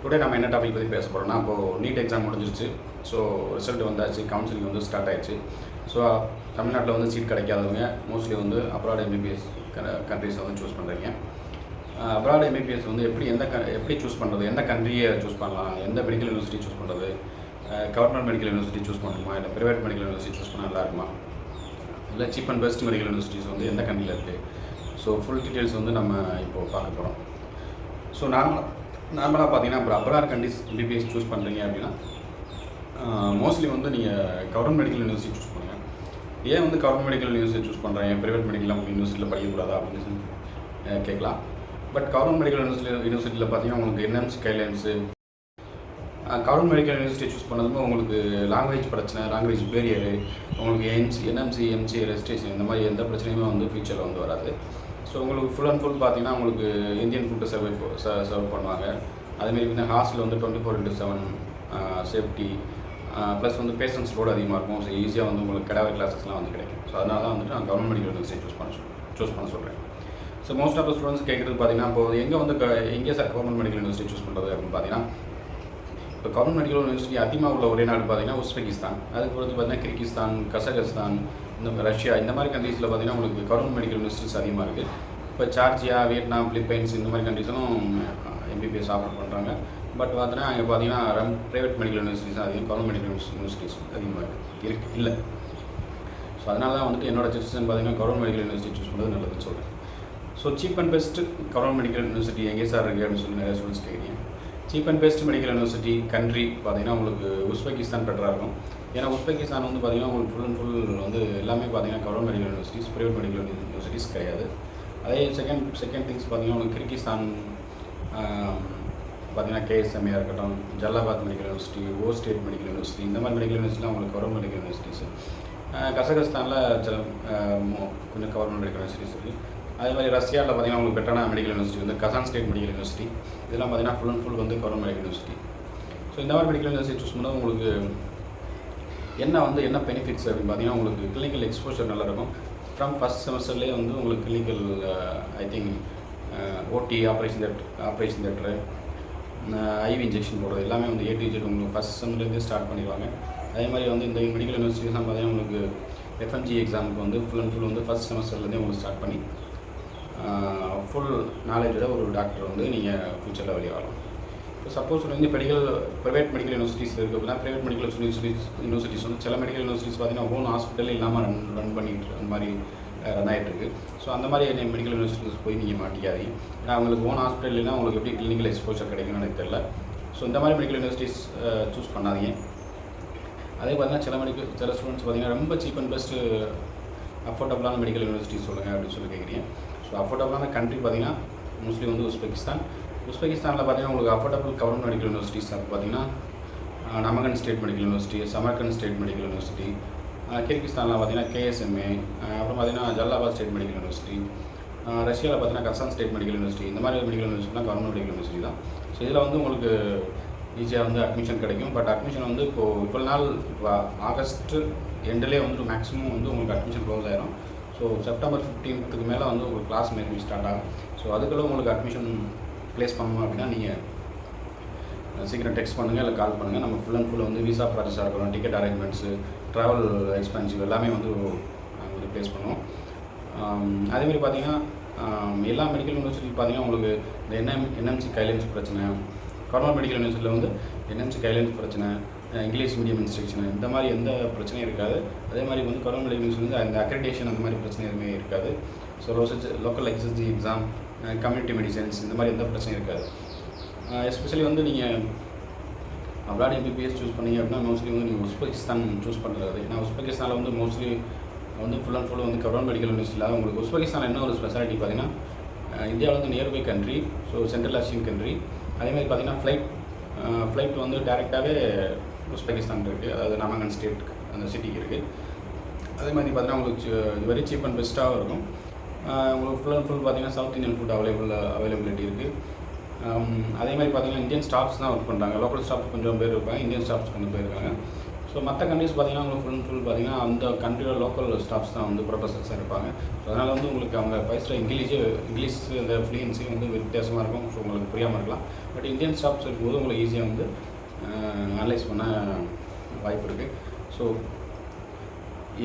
Today நம்ம என்ன topic பற்றி பேச போகிறோம்னா, இப்போது நீட் எக்ஸாம் முடிஞ்சிருச்சு. ஸோ ரிசல்ட் வந்தாச்சு, கவுன்சிலிங் வந்து ஸ்டார்ட் ஆயிடுச்சு. ஸோ தமிழ்நாட்டில் வந்து சீட் கிடைக்காதவங்க மோஸ்ட்லி வந்து அப்ராட் எம்பிபிஎஸ் கண்ட்ரிஸை வந்து சூஸ் பண்ணுறீங்க. அப்ராட் எம்பிபிஎஸ் வந்து எப்படி சூஸ் பண்ணுறது, எந்த கண்ட்ரியை சூஸ் பண்ணலாம், எந்த மெடிக்கல் யூனிவர்சிட்டி சூஸ் பண்ணுறது, கவர்மெண்ட் மெடிக்கல் யூனிவர்சிட்டி சூஸ் பண்ணணுமா, இல்லை ப்ரைவேட் மெடிக்கல் யூனிவர்சிட்டி சூஸ் பண்ணால் நல்லா இருக்குமா, இல்லை cheap and best medical universities வந்து எந்த கண்ட்ரியில் இருக்குது. ஸோ ஃபுல் டீட்டெயில்ஸ் வந்து நம்ம இப்போது பார்க்க போகிறோம். ஸோ நார்மலாக பார்த்தீங்கன்னா இப்போ அப்ராட் கண்ட்ரிஸ் எம்பிபிஎஸ் சூஸ் பண்ணுறீங்க அப்படின்னா மோஸ்ட்லி வந்து நீங்கள் கவர்மெண்ட் மெடிக்கல் யூனிவர்சிட்டி சூஸ் பண்ணுங்கள். ஏன் வந்து கவர்மெண்ட் மெடிக்கல் யூனிவர்சிட்டி சூஸ் பண்ணுறேன், ப்ரைவேட் மெடிக்கல் யூனிவர்சிட்டியில் படிக்கக்கூடாதா அப்படின்னு கேட்கலாம். பட் கவர்மெண்ட் மெடிக்கல் யூனிவர்சிட்டியில் பார்த்தீங்கன்னா உங்களுக்கு NMC guidelines, government medical university choose பண்ணதுமே உங்களுக்கு லாங்குவேஜ் பிரச்சனை, லாங்குவேஜ் பேரியரு, உங்களுக்கு என்எம்சி, எம்சி, ரெஜிஸ்ட்ரேஷன் இந்த மாதிரி எந்த பிரச்சனையுமே வந்து ஃபியூச்சரில் வந்து வராது. ஸோ உங்களுக்கு ஃபுல் அண்ட் ஃபுல் பார்த்தீங்கன்னா உங்களுக்கு இந்தியன் ஃபுட்டு சர்வ் பண்ணுவாங்க. அதேமாரி பார்த்தீங்கன்னா ஹாஸ்டல் வந்து 24/7 சேஃப்டி, ப்ளஸ் வந்து பேஷன்ஸ் லோடு அதிகமாக இருக்கும். ஸோ ஈஸியாக வந்து உங்களுக்கு கெடாவர் கிளாஸஸ்லாம் வந்து கிடைக்கும். ஸோ அதனால தான் வந்துட்டு நான் கவர்மெண்ட் மெடிக்கல் யூனிவர்சிட்டி சூஸ் பண்ண சொல்கிறேன். So most of the students கேட்குறது பார்த்தீங்கன்னா இப்போது எங்கே வந்து sir government medical university choose பண்ணுறது அப்படின்னு பார்த்தீங்கன்னா, இப்போ கவர்மெண்ட் மெடிக்கல் யூனிவர்சிட்டி அதிகமாக உள்ள ஒரே நாடு பார்த்தீங்கன்னா உஸ்பெகிஸ்தான், அதுக்கு பொறுத்து பார்த்தீங்கன்னா கிர்கிஸ்தான், கசகஸ்தான், இந்த ரஷ்யா இந்த மாதிரி கண்ட்ரீஸில் பார்த்தீங்கன்னா உங்களுக்கு கவர்மெண்ட் மெடிக்கல் யூனிவர்சிட்டிஸ் அதிகமாக இருக்குது. இப்போ ஜார்ஜியா, வியட்நாம், பிலிப்பைன்ஸ் இந்த மாதிரி கண்ட்ரீஸும் எம்பிபிஎஸ் ஆஃபர் பண்ணுறாங்க. பட் பார்த்தீங்கன்னா அங்கே பார்த்தீங்கன்னா ப்ரைவேட் மெடிக்கல் யூனிவர்சிட்டிஸ் அதிகம், கவர்மெண்ட் மெடிக்கல் யூனிவர்சிட்டிஸ் அதிகமாக இல்லை. ஸோ அதனால தான் வந்துட்டு என்னோட சஜஷன் பார்த்தீங்கன்னா கவர்மெண்ட் மெடிக்கல் யூனிவர்சிட்டி சூஸ் பண்ணுறது நல்லதுன்னு சொல்கிறேன். So cheap and best government medical university எங்கே சார் இருக்குது அப்படின்னு சொல்லி நிறைய ஸ்டூடெண்ட்ஸ் கேட்குறீங்க. Cheap and best medical university country பார்த்தீங்கன்னா உங்களுக்கு உஸ்பெகிஸ்தான் பெட்டராக இருக்கும். ஏன்னா உஸ்பெகிஸ்தான் வந்து பார்த்தீங்கன்னா உங்களுக்கு ஃபுல் அண்ட் ஃபுல் வந்து எல்லாமே பார்த்தீங்கன்னா government medical universities, private medical universities கிடையாது. அதே செகண்ட் திங்ஸ் பார்த்தீங்கன்னா உங்களுக்கு கிர்கிஸ்தான் பார்த்தீங்கன்னா கேஎஸ்எம்ஏயாக இருக்கட்டும், Jalalabad medical university, state medical university இந்த மாதிரி மெடிக்கல் யூனிவர்சிட்டிலாம் உங்களுக்கு கவர்மெண்ட் மெடிக்கல் யூனிவர்சிட்டிஸ். கசகஸ்தானில் கொஞ்சம் கவர்மெண்ட் மெடிக்கல் யூனிவர்சிட்டிஸ் இருக்குது. அதே மாதிரி ரஷ்யாவில் பார்த்தீங்கன்னா உங்களுக்கு பெட்டரான மெடிக்கல் யூனிவர்சிட்டி வந்து கசான் ஸ்டேட் மெடிக்கல் யூனிவர்சிட்டி, இதெல்லாம் பார்த்தீங்கன்னா ஃபுல் அண்ட் ஃபுல் வந்து கவர்மெண்ட் மெடிக்கல் யூனிவர்சிட்டி. ஸோ இந்த மாதிரி மெடிக்கல் யூனிவர்சிட்டி சூஸ் பண்ணால் உங்களுக்கு என்ன பெனிஃபிட்ஸ் அப்படின்னு பார்த்தீங்கன்னா உங்களுக்கு கிளினிக்கல் எக்ஸ்போஷர் நல்லாயிருக்கும். ஃப்ரம் ஃபஸ்ட் செமஸ்டர்லேயே வந்து உங்களுக்கு கிளினிக்கல் ஐ திங்க் ஓடி, ஆப்ரேஷன் தேட்டரு, ஐவி இன்ஜெக்ஷன் போடுறது எல்லாமே வந்து A to Z உங்களுக்கு ஃபஸ்ட் செம்லேருந்தே ஸ்டார்ட் பண்ணிடுவாங்க. அதே மாதிரி வந்து இந்த மெடிக்கல் யூனிவர்சிட்டிஸ்லாம் பார்த்தீங்கன்னா உங்களுக்கு FMG எக்ஸாமுக்கு வந்து ஃபுல் அண்ட் ஃபுல் வந்து ஃபஸ்ட் செமஸ்டர்லேருந்தே உங்களுக்கு ஸ்டார்ட் பண்ணி ஃபுல் நாலேஜோட ஒரு டாக்டர் வந்து நீங்கள் ஃப்யூச்சரில் வெளியே வரலாம். இப்போ சப்போஸ் வந்து ப்ரைவேட் மெடிக்கல் யூனிவர்சிட்டிஸ் இருக்குது அப்படின்னா, ப்ரைவேட் மெடிக்கல் யூனிவர்சிட்டிஸ் வந்து சில மெடிக்கல் யூனிவர்சிட்டிஸ் பார்த்தீங்கன்னா ஓன் ஹாஸ்பிட்டல் இல்லாமல் ரன் பண்ணிட்டு அந்த மாதிரி ரன் ஆகிட்டுருக்கு. ஸோ அந்த மாதிரி மெடிக்கல் யூனிவர்சிட்டிஸ் போய் நீங்கள் மாட்டிக்காதீங்க. ஏன்னா அவங்களுக்கு ஓன் ஹாஸ்பிட்டல் இல்லைன்னா உங்களுக்கு எப்படி கிளினிக்கல் எக்ஸ்போஷர் கிடைக்கும்னு எனக்கு தெரியல. ஸோ இந்த மாதிரி மெடிக்கல் யூனிவர்சிட்டிஸ் சூஸ் பண்ணாதீங்க. அதே பார்த்தீங்கன்னா சில ஸ்டூடெண்ட்ஸ் பார்த்தீங்கன்னா ரொம்ப சீப் அண்ட் பெஸ்ட்டு அஃபோர்டபுளான மெடிக்கல் யூனிவர்சிட்டிஸ் சொல்லுங்கள் அப்படின்னு சொல்லி கேட்குறீங்க. ஸோ அஃபோர்டபுளான கண்ட்ரி பார்த்தீங்கன்னா மோஸ்ட்லி வந்து உஸ்பெகிஸ்தானில் பார்த்தீங்கன்னா உங்களுக்கு அஃபோர்டபுள் கவர்மெண்ட் மெடிக்கல் யூனிவர்சிட்டிஸ் அது பார்த்தீங்கன்னா Namangan state medical university, Samarkand state medical university, கிர்கிஸ்தானில் பார்த்தீங்கன்னா கேஎஸ்எம்ஏ, அப்புறம் பார்த்தீங்கன்னா ஜல்லாபாத் ஸ்டேட் மெடிக்கல் யூனிவர்சிட்டி, ரஷ்யாவில் பார்த்தீங்கன்னா கசான் ஸ்டேட் மெடிக்கல் யூனிவர்சிட்டி இந்த மாதிரி மெடிக்கல் யூனிவர்சிட்டிலாம் கவர்மெண்ட் மெடிக்கல் யூனிவர்சிட்டி தான். ஸோ இதில் வந்து உங்களுக்கு ஈஸியாக வந்து அட்மிஷன் கிடைக்கும். பட் அட்மிஷன் வந்து இப்போ நாள் இப்போ ஆகஸ்ட் எண்ட்லேயே வந்துட்டு மேக்ஸிமம் வந்து உங்களுக்கு அட்மிஷன் க்ளோஸ் ஆகிடும். ஸோ செப்டம்பர் 15க்கு மேலே வந்து உங்களுக்கு கிளாஸ் மேபி ஸ்டார்ட் ஆகும். ஸோ அதுக்குள்ளே உங்களுக்கு அட்மிஷன் ப்ளேஸ் பண்ணணும் அப்படின்னா நீங்கள் சீக்கிரம் டெக்ஸ்ட் பண்ணுங்கள், இல்லை கால் பண்ணுங்கள். நம்ம ஃபுல் அண்ட் ஃபுல் வந்து விசா ப்ராசஸாக இருக்கணும், டிக்கெட் அரேஞ்ச்மெண்ட்ஸு, ட்ராவல் எக்ஸ்பென்சிவ் எல்லாமே வந்து நாங்கள் வந்து ப்ளேஸ் பண்ணுவோம். அதேமாதிரி பார்த்தீங்கன்னா எல்லா மெடிக்கல் யூனிவர்சிட்டி பார்த்தீங்கன்னா உங்களுக்கு இந்த என்எம்சி கைட்லைன்ஸ் பிரச்சனை, கவர்மெண்ட் மெடிக்கல் யூனிவர்சிட்டியில் வந்து என்எம்சி கைட்லைன்ஸ் பிரச்சனை, இங்கிலீஷ் மீடியம் இன்ஸ்ட்ரக்ஷன் இந்த மாதிரி எந்த பிரச்சனையும் இருக்காது. அதே மாதிரி வந்து கவர்மெண்ட் மெடிக்கல் யூனிவர்சிட்டி வந்து அந்த அக்ரெடிடேஷன் அந்த மாதிரி பிரச்சனை எதுவுமே இருக்காது. ஸோ லோக்கல் எக்ஸஸ்ஜி எக்ஸாம், கம்யூனிட்டி மெடிசன்ஸ் இந்த மாதிரி எந்த பிரச்சனையும் இருக்காது. எஸ்பெஷலி வந்து நீங்கள் அப்ராட் எம்பிபிஎஸ் சூஸ் பண்ணீங்க அப்படின்னா மோஸ்ட்லி வந்து நீங்கள் உஸ்பெகிஸ்தான் சூஸ் பண்ணுறது. ஏன்னா உஸ்பெகிஸ்தானில் வந்து மோஸ்ட்லி வந்து ஃபுல் அண்ட் ஃபுல் வந்து கவர்மெண்ட் மெடிக்கல் யூனிவர்சிட்டியில் உங்களுக்கு உஸ்பெகிஸ்தான் என்ன ஒரு ஸ்பெஷாலிட்டி பார்த்தீங்கன்னா இந்தியாவில் வந்து nearby country, so central Asian country. அதேமாதிரி பார்த்தீங்கன்னா ஃப்ளைட் வந்து டேரெக்டாகவே உஸ்பெகிஸ்தான் இருக்குது, அதாவது நமகன் ஸ்டேட் அந்த சிட்டிக்கு இருக்குது. அதே மாதிரி பார்த்தீங்கன்னா உங்களுக்கு வெரி சீப் அண்ட் பெஸ்ட்டாகவும் இருக்கும். உங்களுக்கு ஃபுல் அண்ட் ஃபுல் பார்த்தீங்கன்னா சவுத் இந்தியன் ஃபுட் அவைலபிலிட்டி இருக்குது. அதே மாதிரி பார்த்தீங்கன்னா இந்தியன் ஸ்டாஃப்ஸ் தான் ஒர்க் பண்ணுறாங்க. லோக்கல் ஸ்டாஃப் கொஞ்சம் பேர் இருப்பாங்க, இந்தியன் ஸ்டாஃப்ஸ் கொஞ்சம் பேர் இருக்காங்க. ஸோ ஸோ மற்ற கண்ட்ரிஸ் பார்த்தீங்கன்னா உங்களுக்கு ஃபுல் அண்ட் ஃபுல் பார்த்தீங்கன்னா அந்த கண்ட்ரியோட லோக்கல் ஸ்டாஃப்ஸ் தான் வந்து ப்ரொஃபஸர்ஸாக இருப்பாங்க. ஸோ அதனால் வந்து உங்களுக்கு அவங்க பேசுகிற இங்கிலீஷ் இந்த ஃப்ளூயன்சி வந்து வித்தியாசமாக இருக்கும். ஸோ உங்களுக்கு புரியாமல் இருக்கலாம். பட் இந்தியன் ஸ்டாஃப்ஸ் இருக்கும்போது உங்களுக்கு ஈஸியாக வந்து அனலைஸ் பண்ண வாய்ப்பு இருக்குது. ஸோ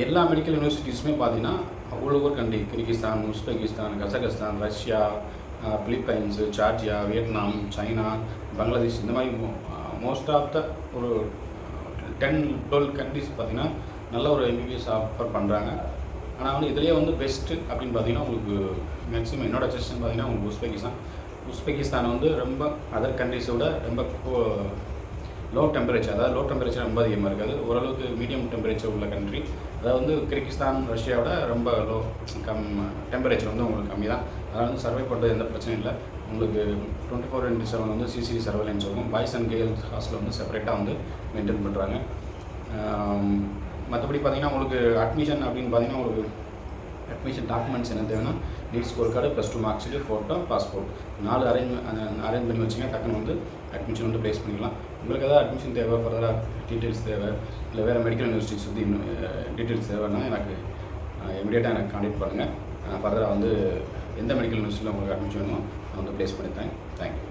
எல்லா மெடிக்கல் யூனிவர்சிட்டிஸுமே பார்த்தீங்கன்னா all over country, Kyrgyzstan, Uzbekistan, Kazakhstan, Russia, Philippines, Georgia, Vietnam, China, Bangladesh, இந்த மாதிரி மோஸ்ட் ஆஃப் த ஒரு 10-12 கண்ட்ரிஸ் பார்த்திங்கன்னா நல்ல ஒரு எம்பிபிஎஸ் ஆஃபர் பண்ணுறாங்க. ஆனால் வந்து இதிலேயே வந்து பெஸ்ட்டு அப்படின்னு பார்த்தீங்கன்னா உங்களுக்கு மேக்ஸிமம் என்னோட சஜஷன் பார்த்தீங்கன்னா உங்களுக்கு உஸ்பெகிஸ்தான் வந்து ரொம்ப அதர் கண்ட்ரிஸோட ரொம்ப லோ டெம்பரேச்சர், அதாவது லோ டெம்பரேச்சர் ரொம்ப அதிகமாக இருக்காது, ஓரளவுக்கு மீடியம் டெம்பரேச்சர் உள்ள கண்ட்ரி. அதாவது வந்து கிர்கிஸ்தான், ரஷ்யாவோட ரொம்ப டெம்பரேச்சர் வந்து உங்களுக்கு கம்மி தான். அதனால் வந்து சர்வை பண்ணுறது எந்த பிரச்சனையும் இல்லை. உங்களுக்கு 24/7 வந்து சிசிடி சர்வேலன்ஸ் இருக்கும். பாய்ஸ் அண்ட் கேர்ள்ஸ் ஹாஸ்டல் வந்து செப்பரேட்டாக வந்து மெயின்டைன் பண்ணுறாங்க. மற்றபடி பார்த்திங்கன்னா உங்களுக்கு அட்மிஷன் அப்படின்னு பார்த்தீங்கன்னா உங்களுக்கு அட்மிஷன் டாக்குமெண்ட்ஸ் என்ன தேவைன்னா NEET score card, +2 mark sheet, photo, passport 4 arrange பண்ணி வச்சுங்க. டக்குன்னு வந்து அட்மிஷன் வந்து ப்ளேஸ் பண்ணிக்கலாம். உங்களுக்கு ஏதாவது அட்மிஷன் தேவை, ஃபர்தராக டீட்டெயில்ஸ் தேவை, இல்லை வேறு மெடிக்கல் யூனிவர்சிட்டிஸ் வந்து இன்னும் டீட்டெயில்ஸ் தேவைன்னா எனக்கு இமீடியட்டாக எனக்கு கான்டெக்ட் பண்ணுங்கள். ஃபர்தராக வந்து எந்த மெடிக்கல் யூனிவர்சிட்டியில் உங்களுக்கு அட்மிஷன் வேணுமோ நான் வந்து ப்ளேஸ் பண்ணித்தரேன். தேங்க்யூ.